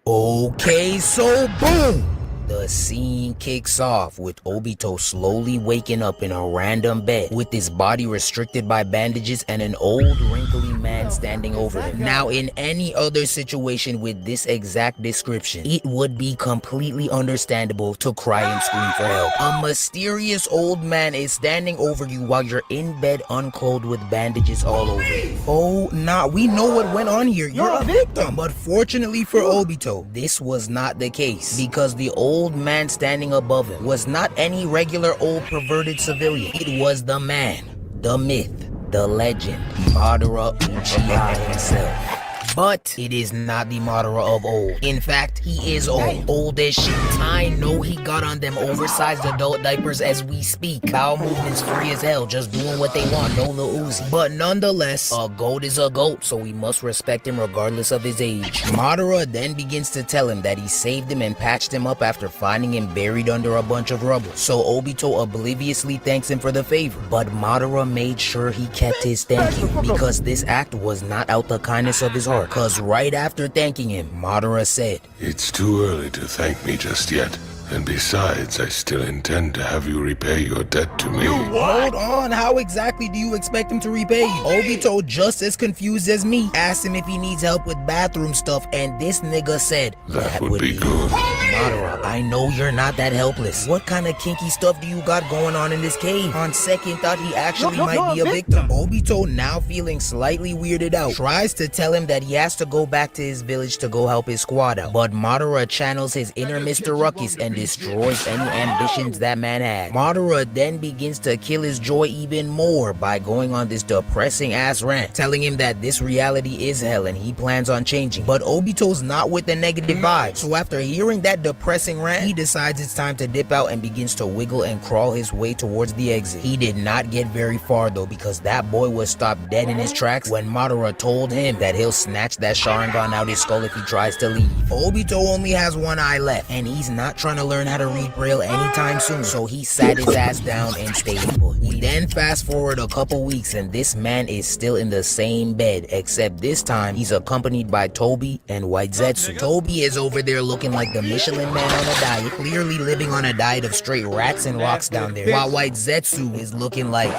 Okay, so boom! The scene kicks off with Obito slowly waking up in a random bed with his body restricted by bandages and an old wrinkly man standing over him. Now, in any other situation with this exact description, it would be completely understandable to cry and scream for help. A mysterious old man is standing over you while you're in bed unclothed with bandages all over you. Oh, nah, we know what went on here. You're a victim. But fortunately for Obito, this was not the case because the old man standing above him was not any regular old perverted civilian. It was the man, the myth, the legend, Madara Uchiha himself. But it is not the Madara of old. In fact, he is old as shit. I know he got on them oversized adult diapers as we speak. Bowel movements free as hell, just doing what they want, no Lil Uzi. But nonetheless, a goat is a goat, so we must respect him regardless of his age. Madara then begins to tell him that he saved him and patched him up after finding him buried under a bunch of rubble. So Obito obliviously thanks him for the favor. But Madara made sure he kept his thank you because this act was not out the kindness of his heart. Cause right after thanking him, Madara said, "It's too early to thank me just yet. And besides, I still intend to have you repay your debt to me." Hold on, how exactly do you expect him to repay you? Obito, just as confused as me, asked him if he needs help with bathroom stuff, and this nigga said, That would be good. Madara, I know you're not that helpless. What kind of kinky stuff do you got going on in this cave? On second thought, he actually might be a victim. Obito, now feeling slightly weirded out, tries to tell him that he has to go back to his village to go help his squad out. But Madara channels his inner Mr. Ruckus and destroys any ambitions that man had. Madara then begins to kill his joy even more by going on this depressing ass rant, telling him that this reality is hell and he plans on changing. But Obito's not with the negative vibes, so after hearing that depressing rant, he decides it's time to dip out and begins to wiggle and crawl his way towards the exit. He did not get very far though, because that boy was stopped dead in his tracks when Madara told him that he'll snatch that Sharingan out his skull if he tries to leave. Obito only has one eye left, and he's not trying to learn how to read Braille anytime soon, so he sat his ass down and stayed put. We then fast forward a couple weeks and this man is still in the same bed, except this time he's accompanied by Toby and White Zetsu. Toby is over there looking like the Michelin man on a diet, clearly living on a diet of straight rats and rocks down there, while White Zetsu is looking like,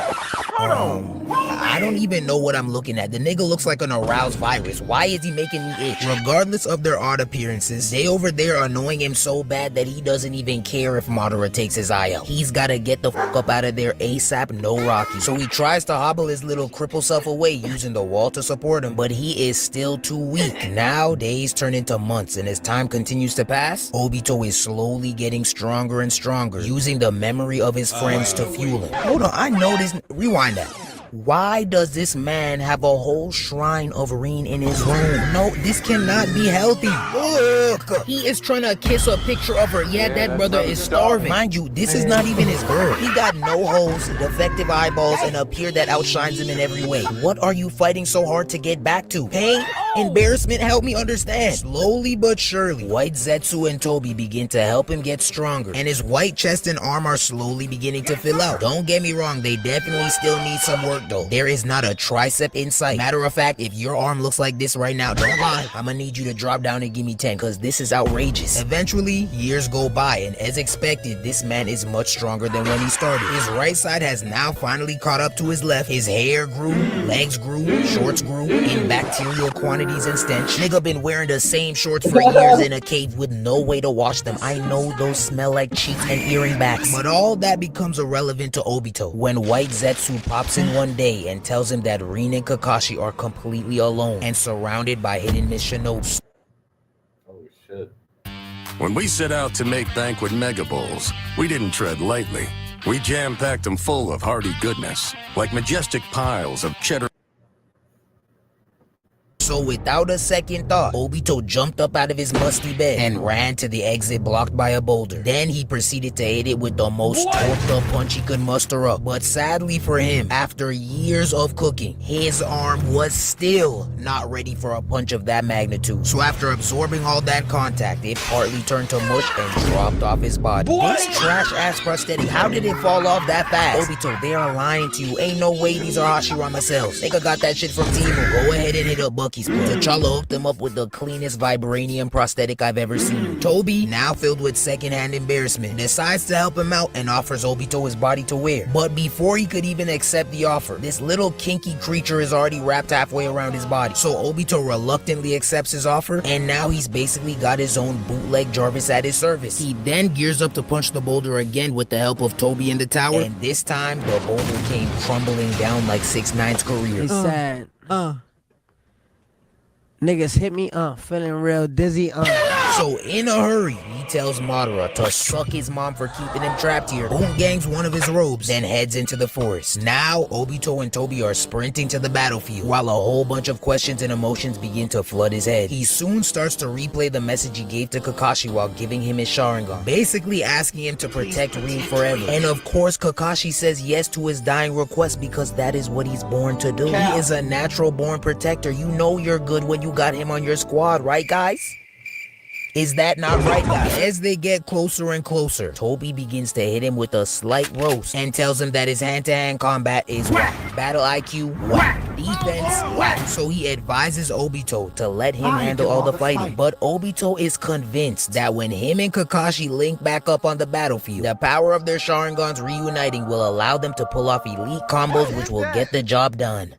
I don't even know what I'm looking at. The nigga looks like an aroused virus. Why is he making me itch? Regardless of their odd appearances, they over there are annoying him so bad that he doesn't even care if Madara takes his eye out. He's gotta get the fuck up out of there ASAP, no Rocky. So he tries to hobble his little cripple self away using the wall to support him, but he is still too weak. Now days turn into months, and as time continues to pass, Obito is slowly getting stronger and stronger, using the memory of his friends to fuel him. Hold on, I know this. Rewind that. Why does this man have a whole shrine of Rin in his room? No, this cannot be healthy. Look, he is trying to kiss a picture of her. Yeah, that brother is starving. Mind you, this is not even his girl. He got no holes, defective eyeballs, and a peer that outshines him in every way. What are you fighting so hard to get back to? Pain? Embarrassment? Help me understand. Slowly but surely, White Zetsu and Toby begin to help him get stronger, and his white chest and arm are slowly beginning to fill out. Don't get me wrong, they definitely still need some work though. There is not a tricep in sight. Matter of fact, if your arm looks like this right now, don't lie. I'ma need you to drop down and give me 10, cause this is outrageous. Eventually, years go by, and as expected, this man is much stronger than when he started. His right side has now finally caught up to his left. His hair grew, legs grew, shorts grew, in bacterial quantities and stench. Nigga been wearing the same shorts for years in a cave with no way to wash them. I know those smell like cheeks and earring backs. But all that becomes irrelevant to Obito when White Zetsu pops in one day and tells him that Rin and Kakashi are completely alone and surrounded by hidden Miss Shinobi. Holy shit. When we set out to make Banquet Mega Bowls, we didn't tread lightly. We jam-packed them full of hearty goodness, like majestic piles of cheddar. So without a second thought, Obito jumped up out of his musty bed and ran to the exit blocked by a boulder. Then he proceeded to hit it with the most torqued up punch he could muster up. But sadly for him, after years of cooking, his arm was still not ready for a punch of that magnitude. So after absorbing all that contact, it partly turned to mush and dropped off his body. This trash ass prosthetic, how did it fall off that fast? Obito, they are lying to you. Ain't no way these are Hashirama cells. Nigga got that shit from Timu. Go ahead and hit up Bucky. monkey split. T'Challa hooked him up with the cleanest vibranium prosthetic I've ever seen. Toby, now filled with secondhand embarrassment, decides to help him out and offers Obito his body to wear. But before he could even accept the offer, this little kinky creature is already wrapped halfway around his body. So Obito reluctantly accepts his offer, and now he's basically got his own bootleg Jarvis at his service. He then gears up to punch the boulder again with the help of Toby in the tower, and this time the boulder came crumbling down like 6ix9ine's career. He said, niggas hit me, feeling real dizzy, So in a hurry, he tells Madara to suck his mom for keeping him trapped here. Boom gangs one of his robes, then heads into the forest. Now, Obito and Toby are sprinting to the battlefield, while a whole bunch of questions and emotions begin to flood his head. He soon starts to replay the message he gave to Kakashi while giving him his Sharingan, basically asking him to protect Rin forever. And of course, Kakashi says yes to his dying request because that is what he's born to do. He is a natural born protector. You know you're good when you got him on your squad, right guys? Is that not right, guys? As they get closer and closer, Toby begins to hit him with a slight roast and tells him that his hand-to-hand combat is whack, battle IQ whack, defense whack. So he advises Obito to let him handle all the fighting. But Obito is convinced that when him and Kakashi link back up on the battlefield, the power of their Sharingans reuniting will allow them to pull off elite combos which will get the job done.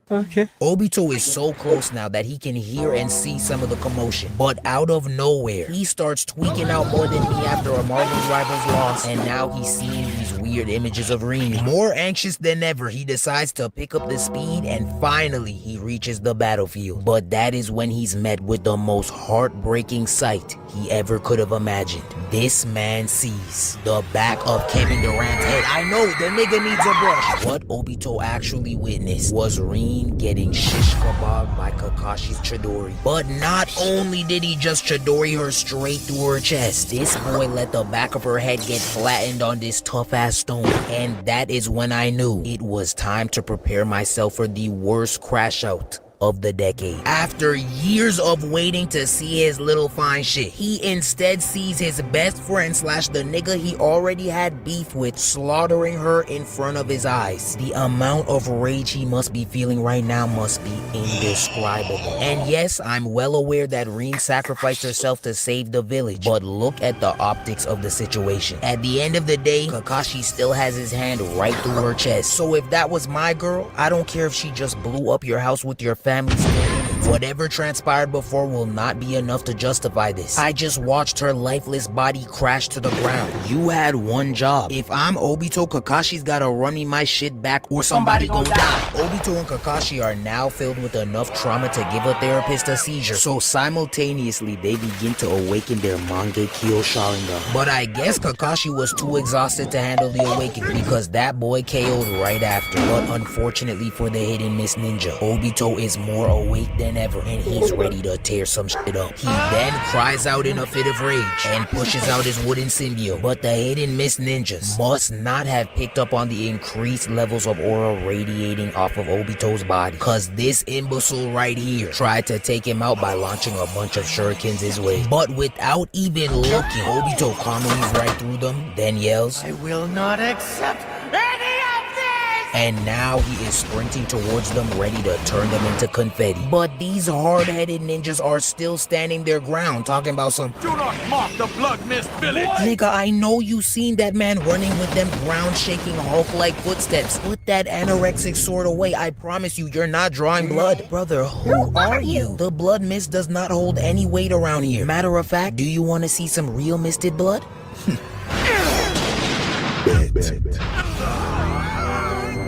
Okay. Obito is so close now that he can hear and see some of the commotion. But out of nowhere, he starts tweaking out more than me after a Marvel's Rivals loss, and now he's seeing these weird images of Rin. More anxious than ever, he decides to pick up the speed, and finally he reaches the battlefield. But that is when he's met with the most heartbreaking sight he ever could have imagined. This man sees the back of Kevin Durant's head. I know, the nigga needs a brush. What Obito actually witnessed was Rin getting shish kebab by Kakashi's Chidori. But not only did he just Chidori her straight through her chest, this boy let the back of her head get flattened on this tough ass stone. And that is when I knew it was time to prepare myself for the worst crash out of the decade. After years of waiting to see his little fine shit, he instead sees his best friend slash the nigga he already had beef with slaughtering her in front of his eyes. The amount of rage he must be feeling right now must be indescribable. And yes, I'm well aware that Rin sacrificed herself to save the village, but look at the optics of the situation. At the end of the day, Kakashi still has his hand right through her chest. So if that was my girl, I don't care if she just blew up your house with your family still. Whatever transpired before will not be enough to justify this. I just watched her lifeless body crash to the ground. You had one job. If I'm Obito, Kakashi's gotta run me my shit back or somebody gon' die. Obito and Kakashi are now filled with enough trauma to give a therapist a seizure. So simultaneously, they begin to awaken their Mangekyo Sharingan. But I guess Kakashi was too exhausted to handle the awakening because that boy KO'd right after. But unfortunately for the hidden Miss Ninja, Obito is more awake than ever, and he's ready to tear some shit up. He then cries out in a fit of rage and pushes out his wooden symbiote. But the hidden Miss Ninjas must not have picked up on the increased levels of aura radiating off of Obito's body, cause this imbecile right here tried to take him out by launching a bunch of shurikens his way. But without even looking, Obito calmly moves right through them, then yells, I will not accept any of this! And now he is sprinting towards them, ready to turn them into confetti. But these hard-headed ninjas are still standing their ground, talking about some Do not mock the blood-mist village! Nigga, I know you seen that man running with them ground-shaking Hulk-like footsteps. Put that anorexic sword away. I promise you, you're not drawing blood. Brother, who are you? The blood mist does not hold any weight around here. Matter of fact, do you want to see some real misted blood?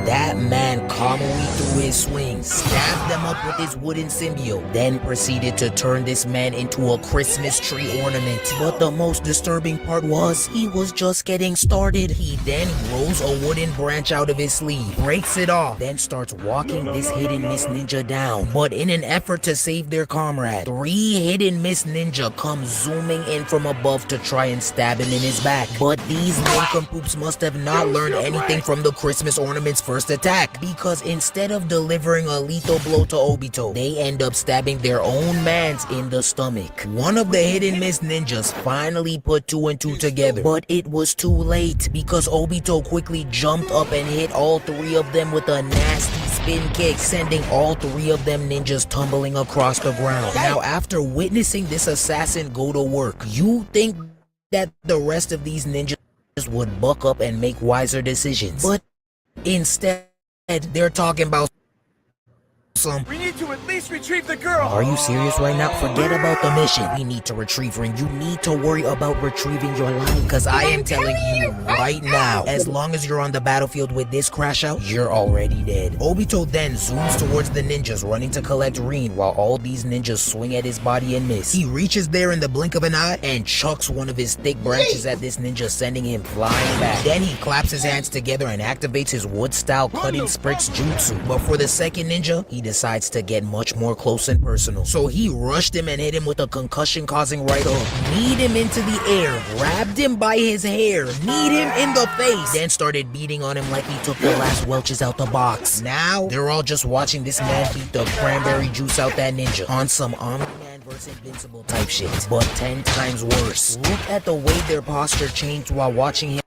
That man calmly threw his swing, stabbed them up with his wooden symbiote, then proceeded to turn this man into a Christmas tree ornament. But the most disturbing part was, he was just getting started. He then rolls a wooden branch out of his sleeve, breaks it off, then starts walking this hidden Miss Ninja down. But in an effort to save their comrade, 3 hidden Miss Ninja come zooming in from above to try and stab him in his back. But these nincompoops must have not learned anything from the Christmas ornament's first attack, because instead of delivering a lethal blow to Obito, they end up stabbing their own mans in the stomach. One of the hidden Miss Ninjas finally put 2 and 2 together, but it was too late because Obito quickly jumped up and hit all 3 of them with a nasty spin kick, sending all three of them ninjas tumbling across the ground. Now, after witnessing this assassin go to work, you think that the rest of these ninjas would buck up and make wiser decisions. But instead, they're talking about We need to at least retrieve the girl. Are you serious right now? Forget about the mission. We need to retrieve her, and you need to worry about retrieving your life. Because I am telling you right now, as long as you're on the battlefield with this crash out, you're already dead. Obito then zooms towards the ninjas running to collect Rin while all these ninjas swing at his body and miss. He reaches there in the blink of an eye and chucks one of his thick branches at this ninja, sending him flying back. Then he claps his hands together and activates his wood-style cutting spricks jutsu. But for the second ninja, he decides to get much more close and personal. So he rushed him and hit him with a concussion-causing right hook, kneed him into the air, grabbed him by his hair, kneed him in the face, then started beating on him like he took the last Welch's out the box. Now, they're all just watching this man beat the cranberry juice out that ninja on some Omni-Man vs. Invincible type shit, but 10 times worse. Look at the way their posture changed while watching him.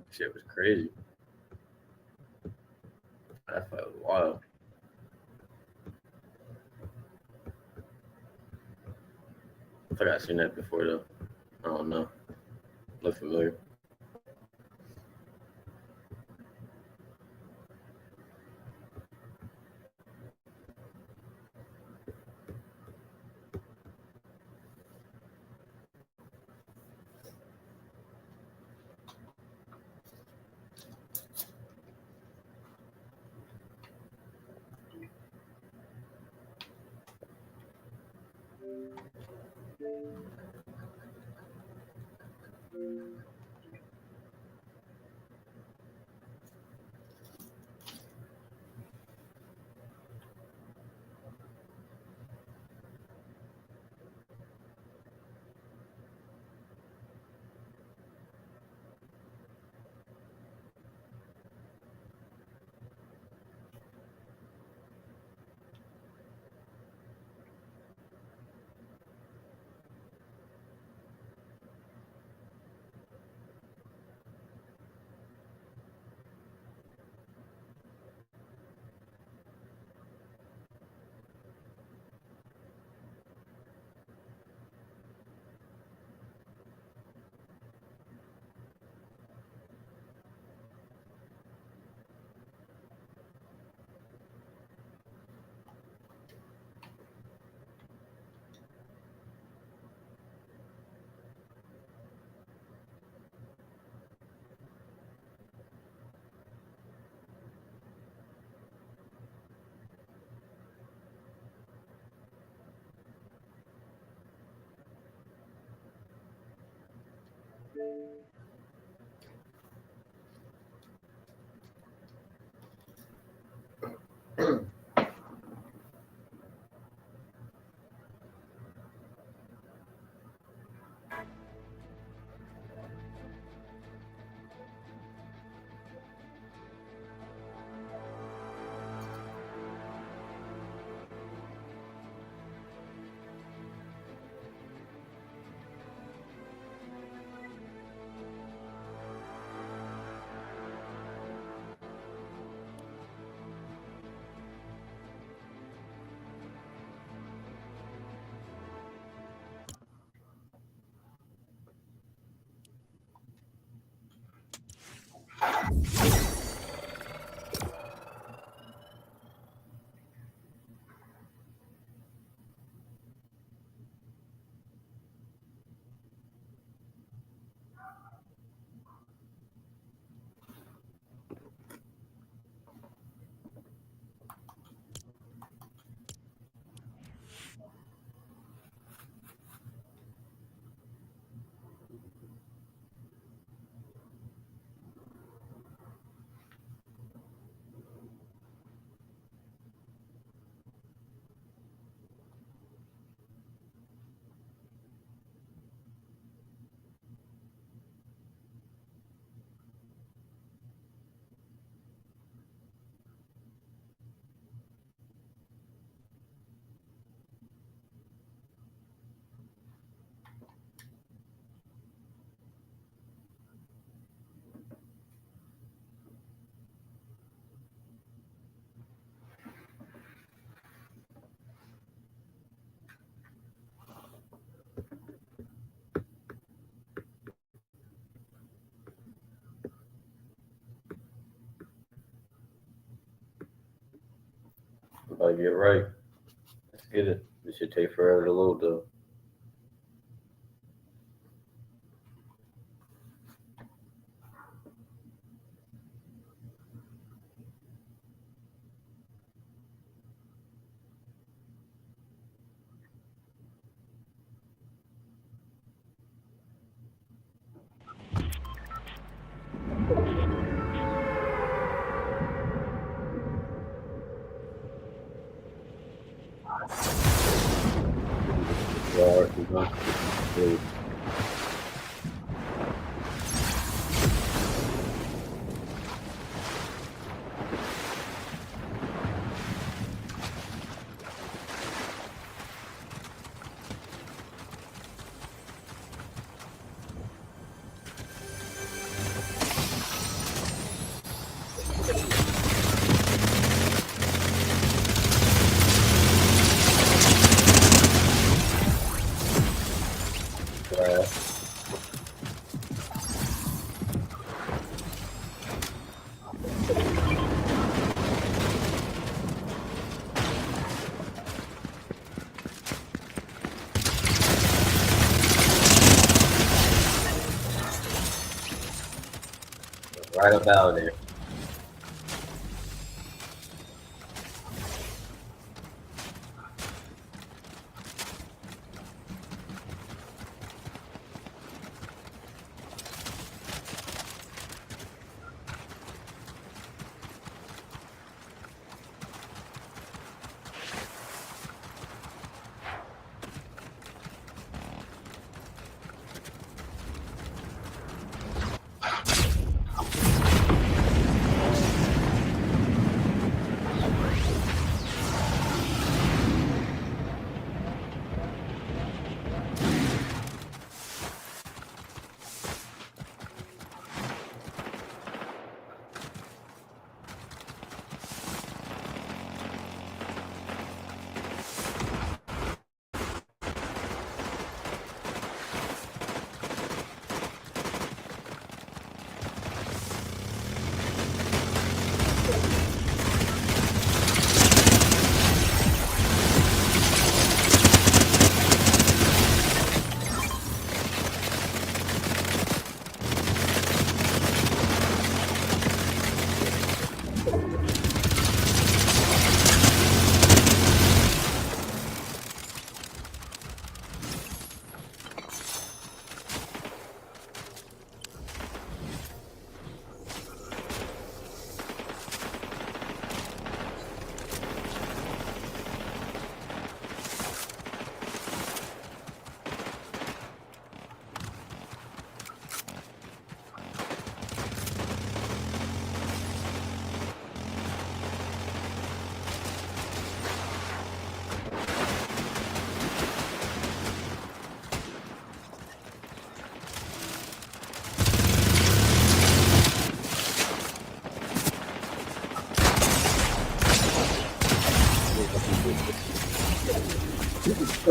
Shit was crazy. That fight was wild. I think I've seen that before though. I don't know. Look familiar. Gotta get right. Let's get it. This should take forever to load though. Right about there.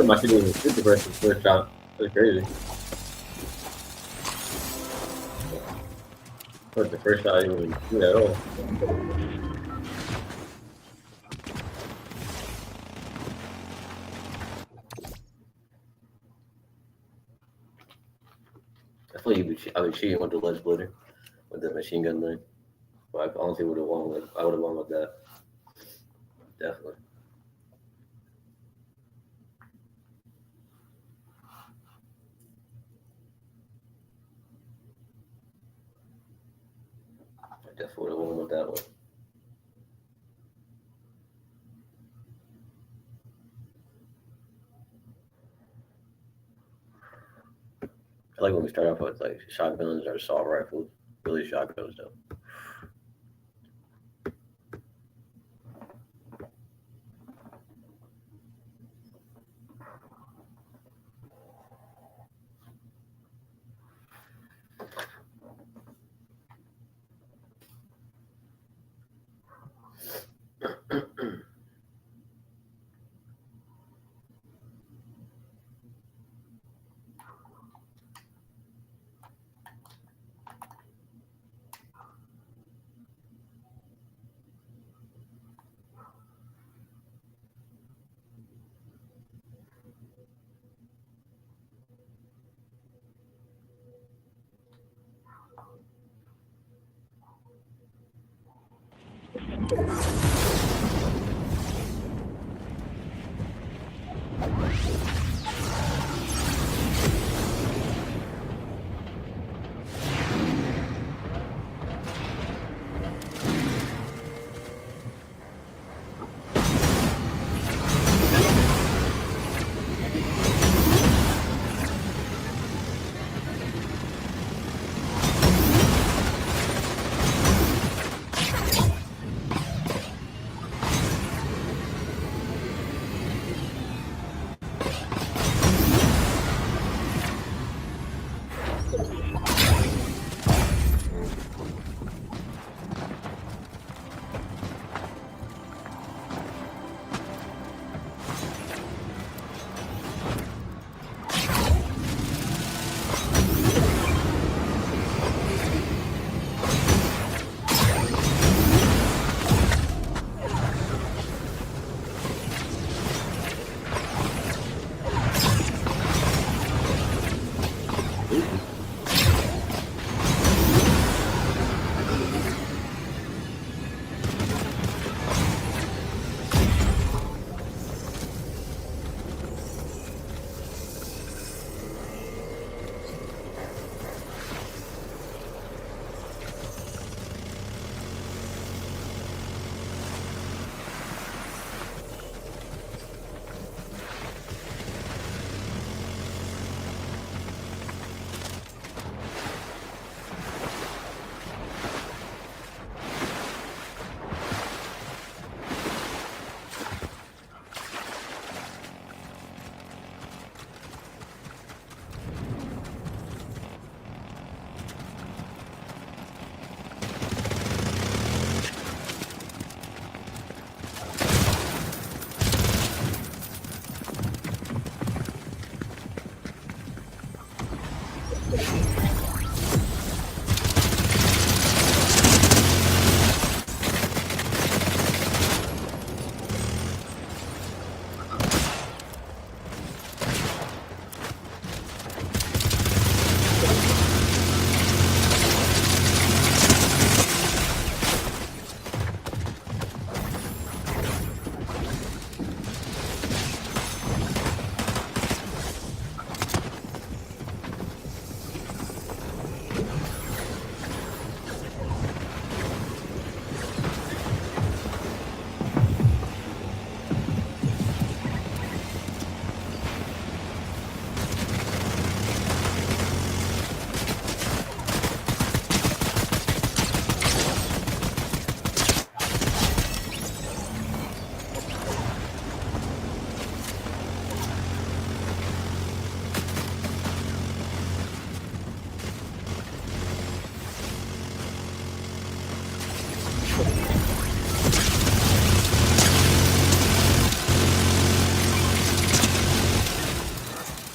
My shit didn't even shoot the first shot. That's crazy. But the first shot didn't even shoot at all. I feel like I was cheating with the ledge splitter with the machine gun thing. But I honestly would have won with that. Definitely. I definitely would have won with that one. I like when we start off with like shotguns or assault rifles. Really shotguns though.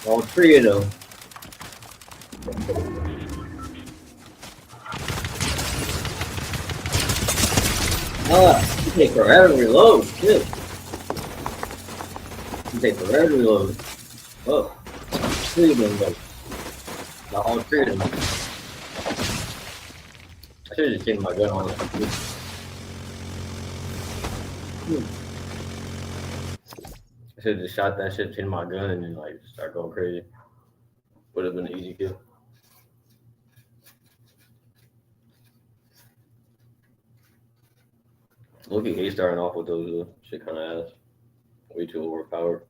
All three of them. Oh, you take forever to reload. Shit. You take forever to reload. Oh, three of them though. Not all three of them. I should have just taken my gun on it. I should have just shot that shit, changed my gun, and then like start going crazy. Would have been an easy kill. Look at A starting off with those shit kind of ass. Way too overpowered.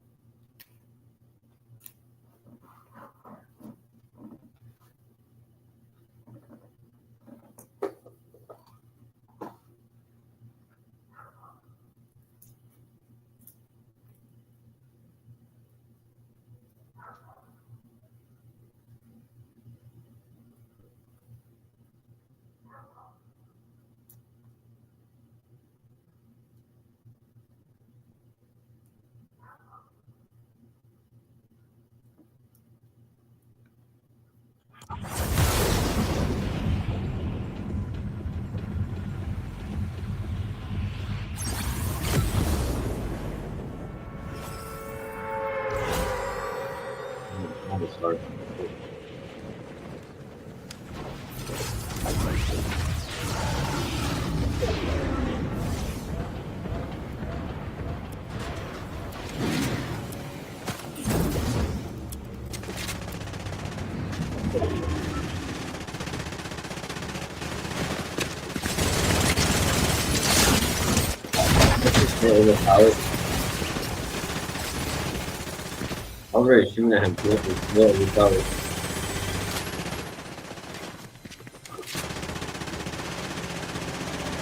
I'm gonna start. I was ready shooting at him too. He probably.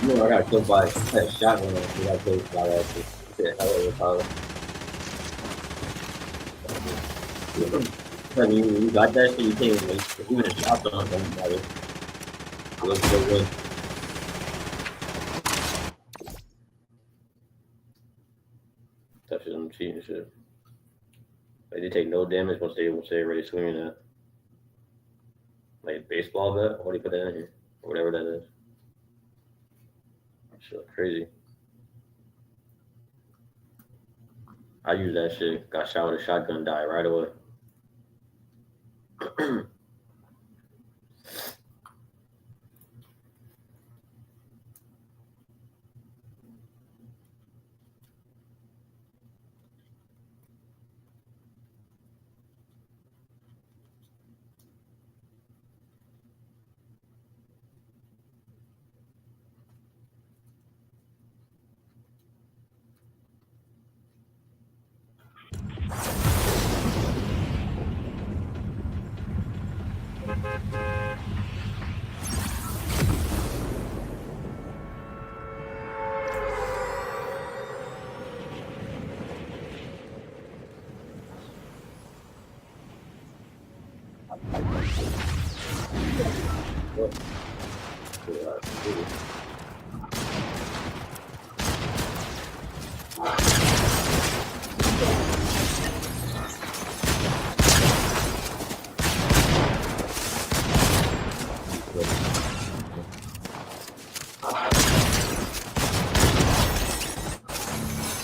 You know, I got killed by a shotgun. I got killed by that shit. Hell of a power. When you got that shit, you can't even waste it. Even a shotgun doesn't matter. It looks so good. That shit, I'm cheating shit. Like, they take no damage once they already swinging that. Like baseball bat? Why do you put that in here? Or whatever that is. That shit crazy. I used that shit, got shot with a shotgun, died right away.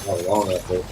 How long that was.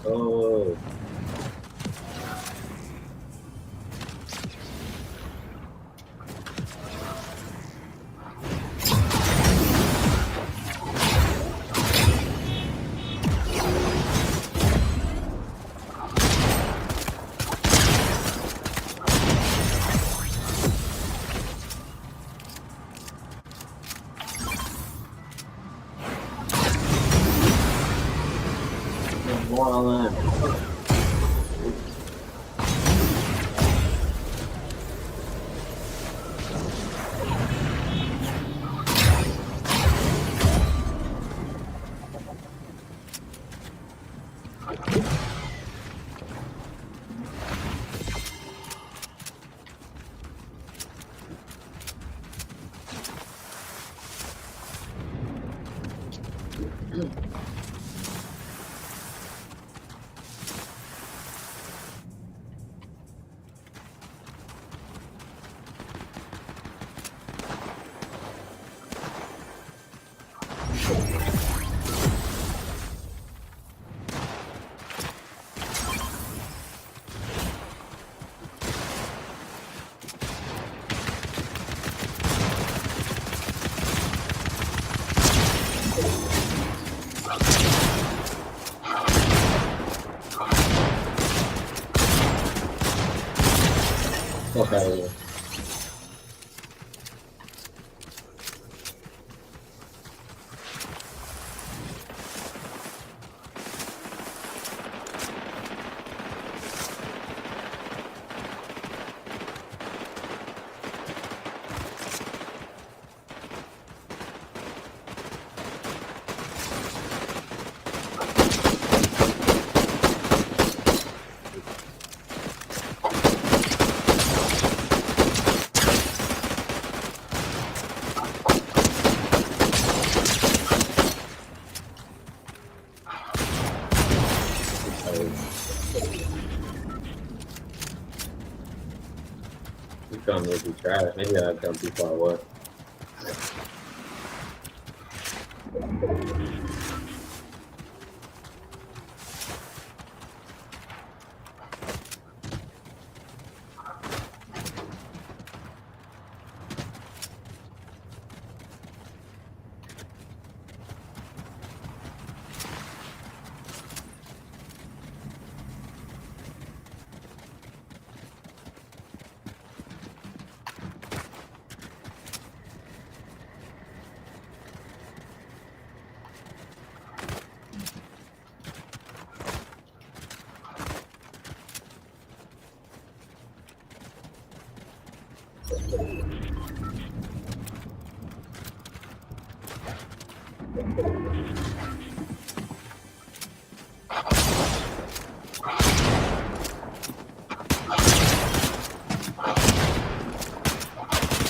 Oh. What's going on? Fuck out of here. You come with you trash. Maybe I come too far away.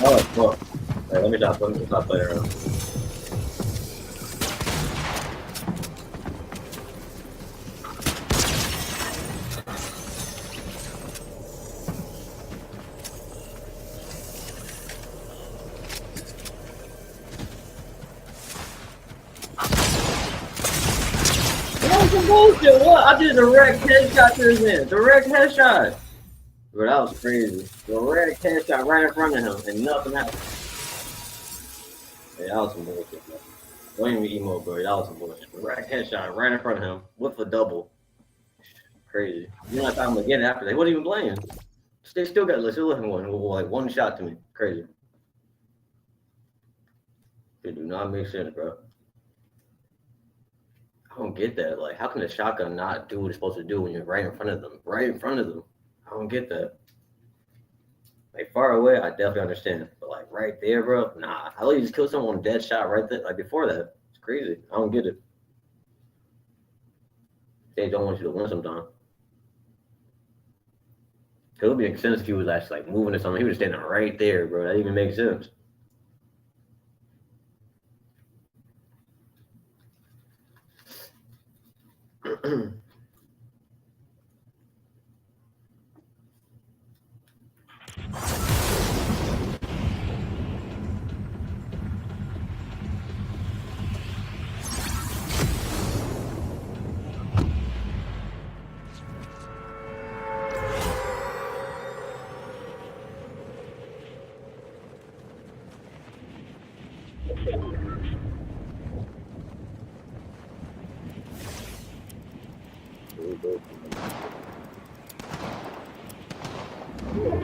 Oh, fuck. Hey, let me stop playing around. That was some bullshit. What? I did a direct headshot to his head. Direct headshot. Bro, that was crazy. Direct headshot right in front of him and nothing happened. Yeah, that was some bullshit, bro. Don't even emo, bro. That was some bullshit. Direct headshot right in front of him with a double. Crazy. You know, I thought I'm gonna get it after. They wasn't even playing. They still got like one shot to me. Crazy. It do not make sense, bro. I don't get that. Like, how can a shotgun not do what it's supposed to do when you're right in front of them? Right in front of them. I don't get that. Like, far away, I definitely understand. But, like, right there, bro, nah. I let you just kill someone dead shot right there. Like, before that. It's crazy. I don't get it. They don't want you to win sometimes. It would make sense if he was actually, like, moving or something. He was standing right there, bro. That even makes sense.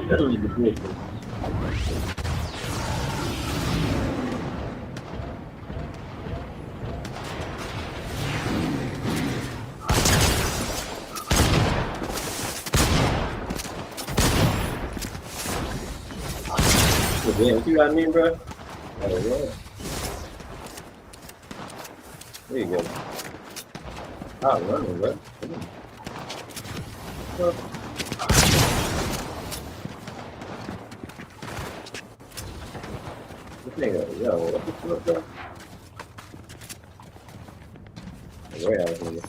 That'll be good. Yeah, what you got me, bro? Oh, yeah. There you go. Out running, bro. This nigga, yo, what the fuck, bro? Where else, nigga?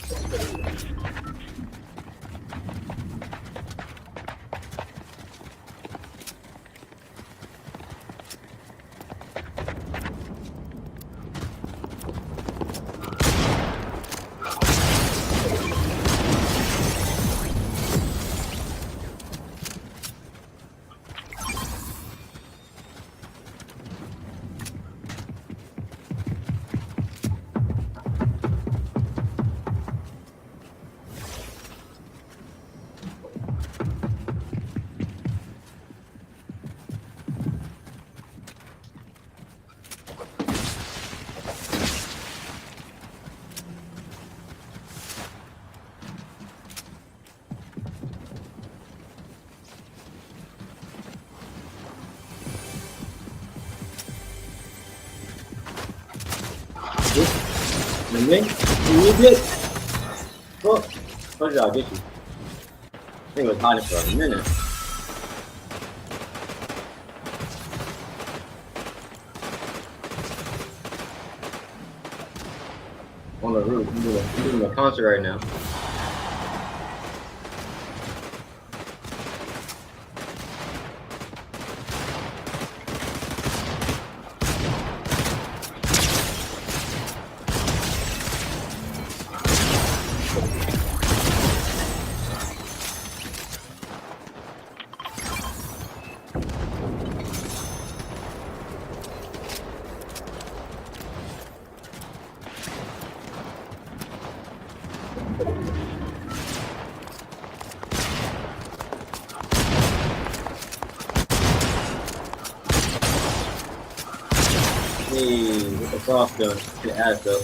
Me? You good? Fuck. Told you I'll get you. I think it was hiding for a minute. On the roof. I'm doing a concert right now. Hey, with the cross gun, get ass though.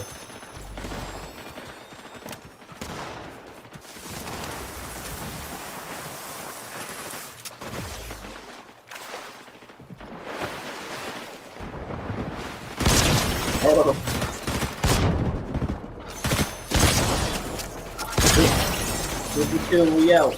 Oh. This is killing me out.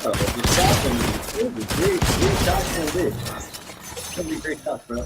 Oh, this shotgun is a great shotgun, bitch. It's gonna be a great shot, bro.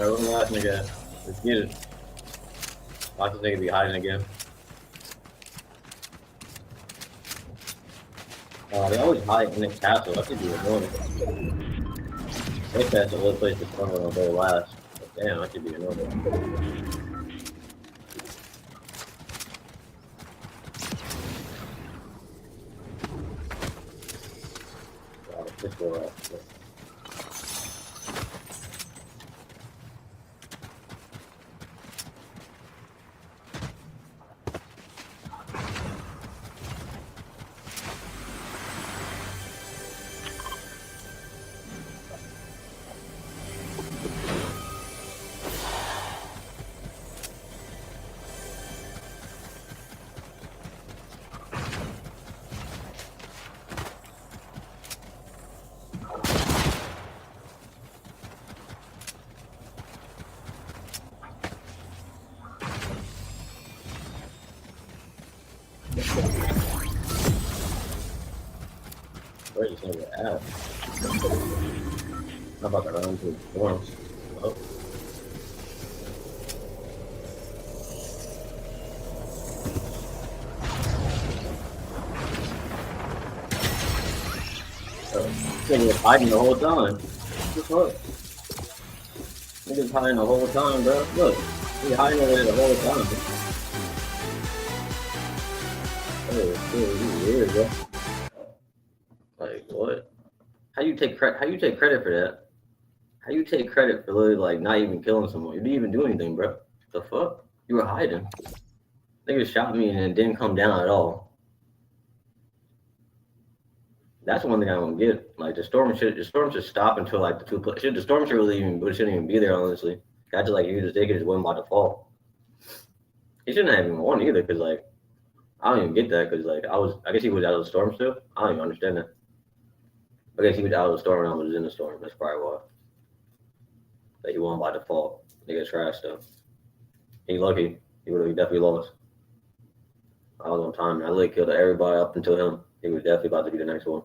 Alright, what's the last nigga? Let's get it. Watch this nigga be hiding again. They always hide in the castle. That could be annoying. Maybe that's a little place to come on their last. But damn, that could be annoying. Wow, this will Where's this nigga at? I'm about to run into his dorms. Oh. Nigga was hiding the whole time. What the fuck? Nigga's hiding the whole time, bro. Look, he's hiding over there the whole time. Oh shit, he's weird, bro. Like what? How you take credit? How you take credit for that? How you take credit for literally like not even killing someone? You didn't even do anything, bro. The fuck? You were hiding. Nigga shot me and it didn't come down at all. That's one thing I don't get. Like the storm should stop until like the storm should really even it shouldn't even be there honestly. Got to like they could just win by default. He shouldn't have even won either because like I don't even get that because like I guess he was out of the storm still. I don't even understand that. I guess he was out of the storm and I was in the storm. That's probably why. Like he won by default. Nigga trash though. He lucky. He definitely lost. I was on time. I literally killed everybody up until him. He was definitely about to be the next one.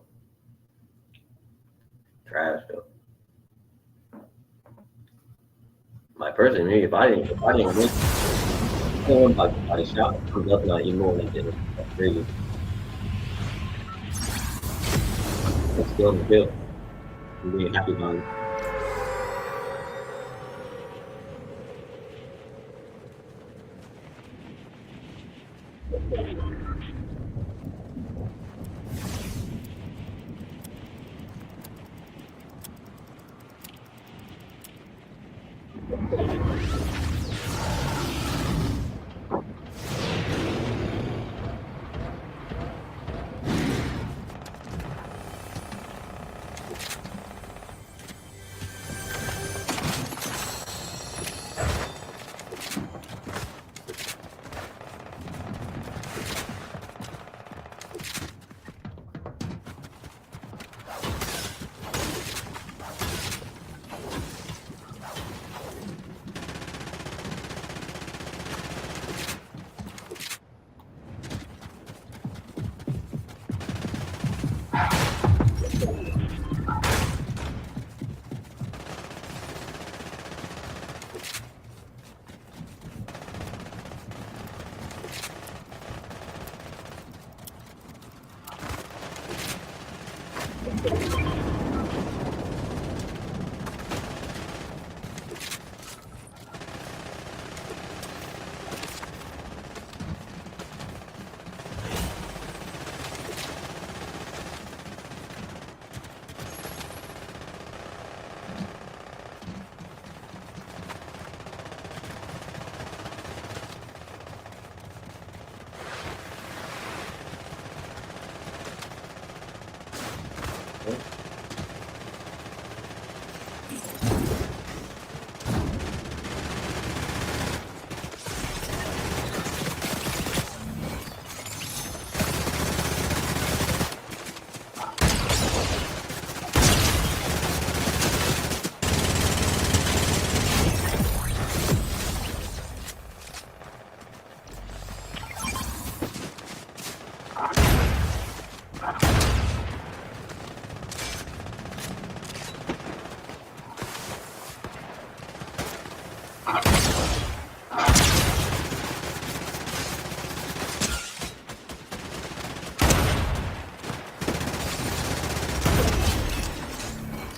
Trash though. My person, me, if I didn't win, someone by the shot, I'm definitely not even more than that. That's crazy. Let's kill him, kill. I'm being happy about it.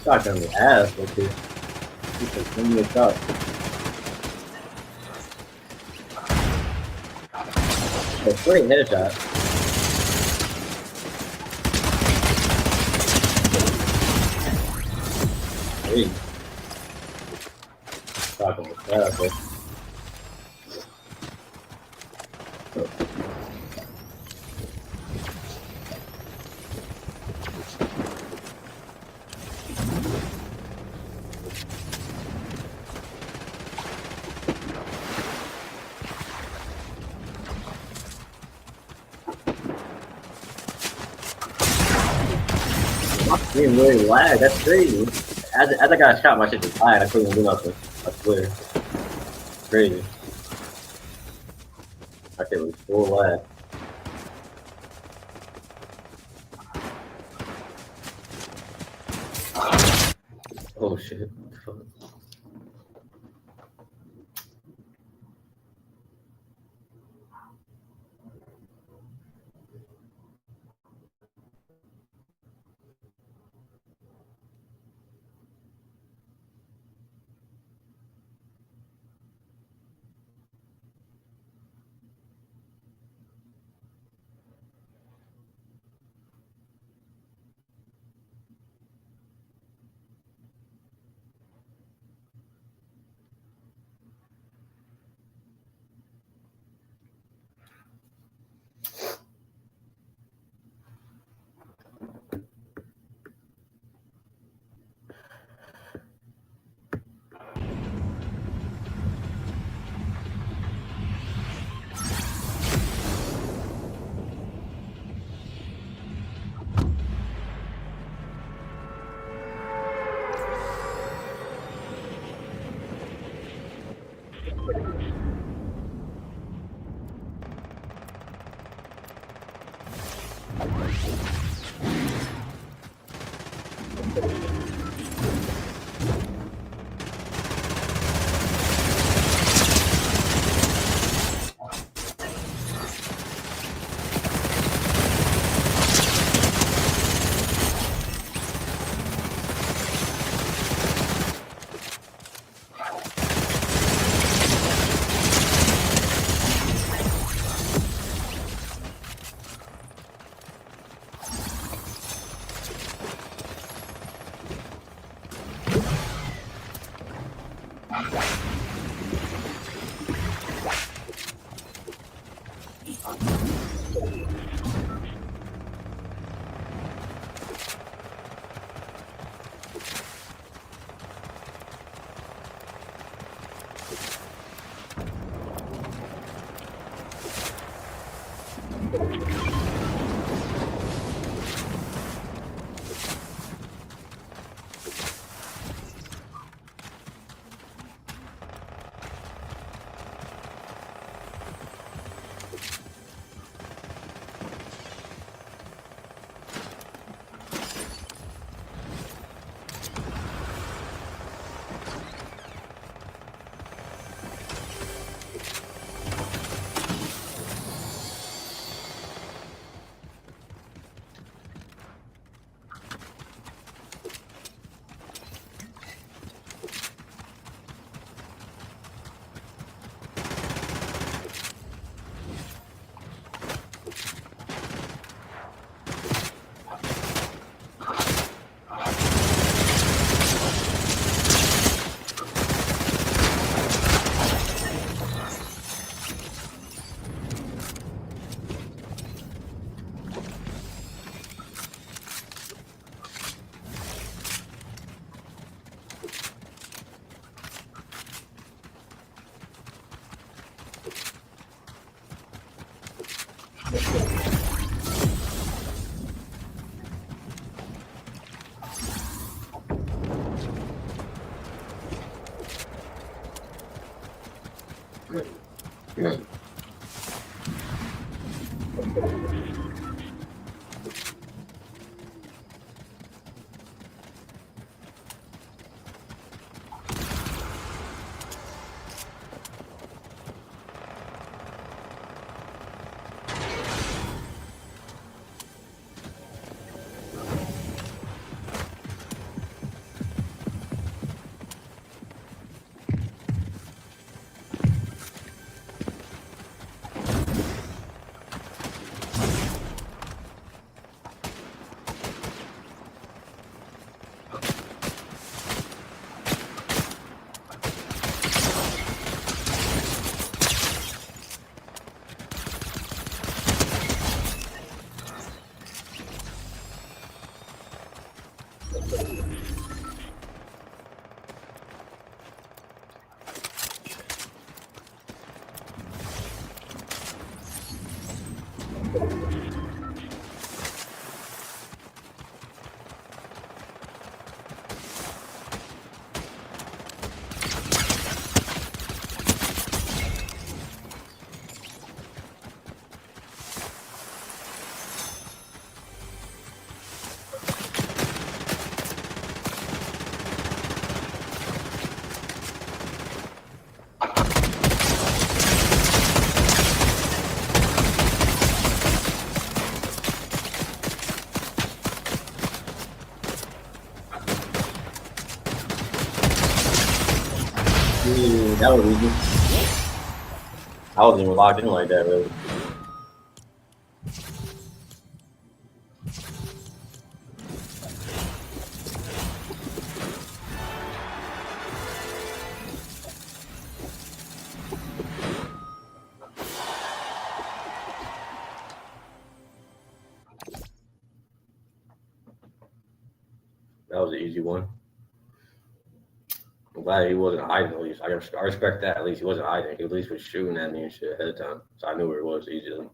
Shotgun the ass, okay. Keep it in your shot. A straight headshot. Hey. Shotgun the ass, okay. Didn't really lag, that's crazy. As I got shot, my shit just lagged. I couldn't do nothing. I swear. Crazy. My shit was full lag. Oh shit. That was easy. I wasn't even locked in like that, really. That was an easy one. I'm glad he wasn't hiding at least. I respect that. At least he wasn't hiding. He at least was shooting at me and shit ahead of time. So I knew where it was easily.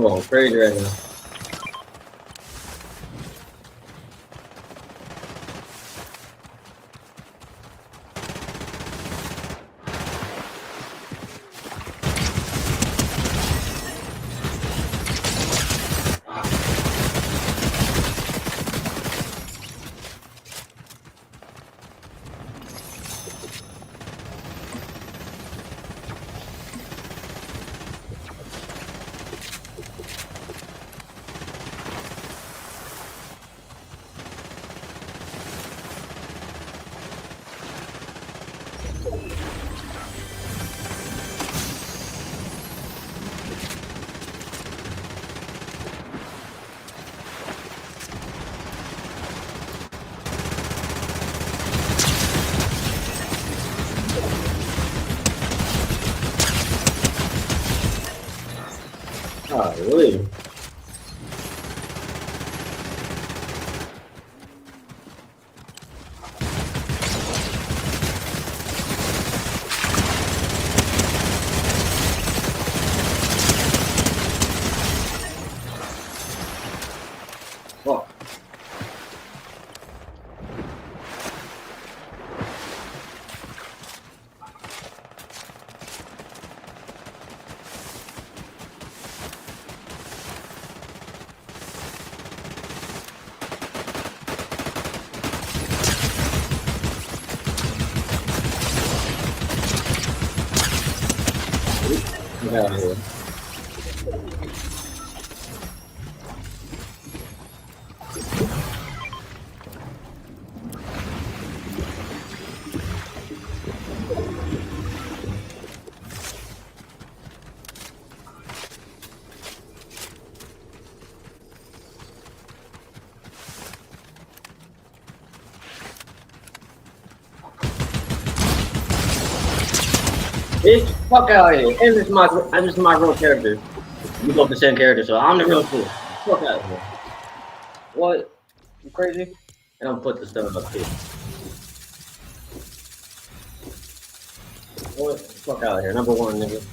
going crazy right now. Oh, really? Oh. Get out of here. Bitch, fuck out of here. And this is my real character. You both the same character, so I'm the real fool. Fuck out of here. What? You crazy? And I'll put the stuff up here. What? Fuck out of here. Number one, nigga.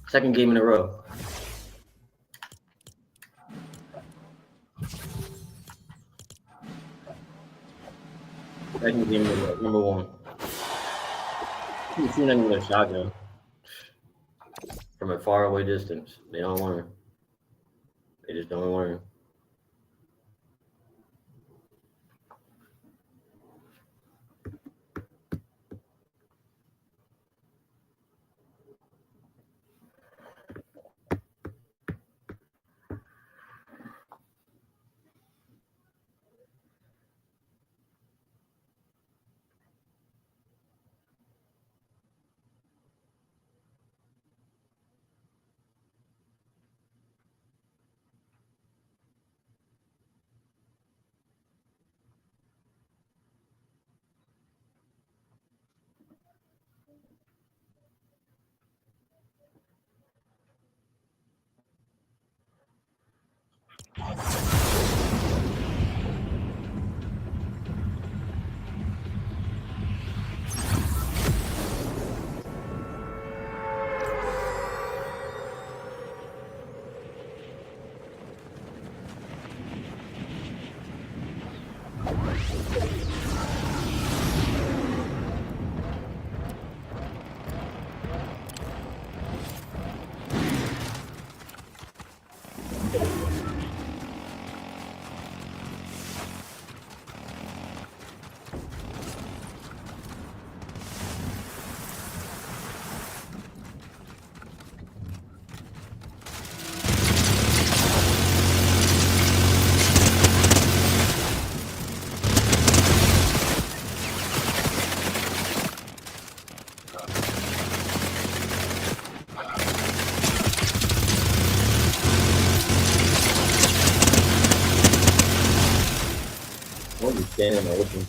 Second game in a row. Second game in a row. Number one. You shooting at me with a shotgun. From a far away distance. They don't learn. They just don't learn. What are you standing there looking?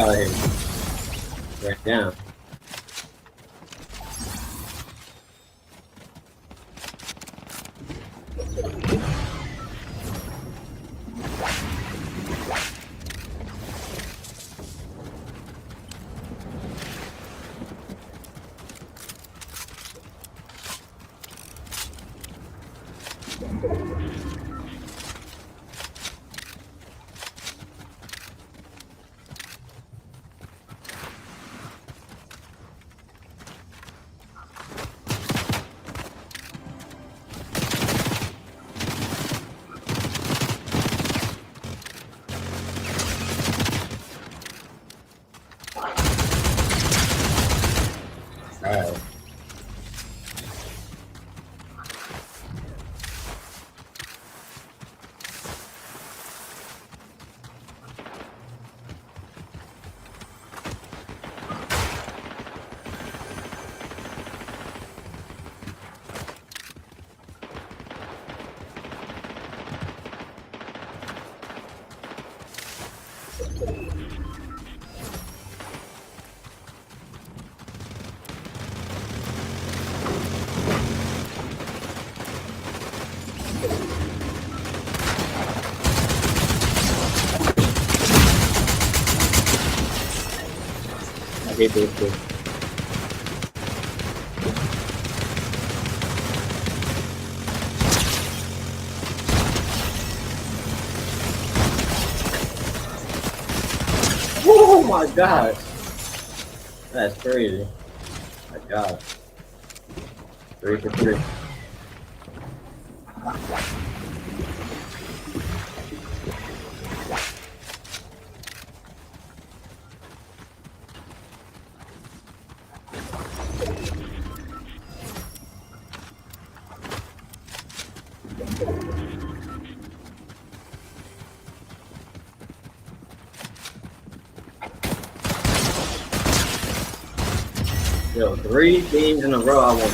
out of here. Right down. Alright. I hate this shit. Oh my god! That's crazy. My god. 3 for 3. Yo, 3 games in a row I won.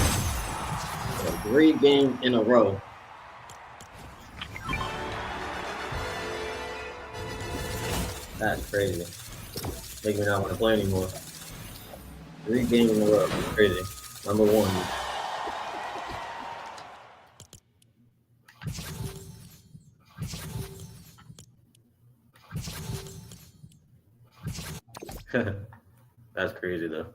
Yo, 3 games in a row. That's crazy. Make me not want to play anymore. 3 games in a row. That's crazy. Number 1. That's crazy though.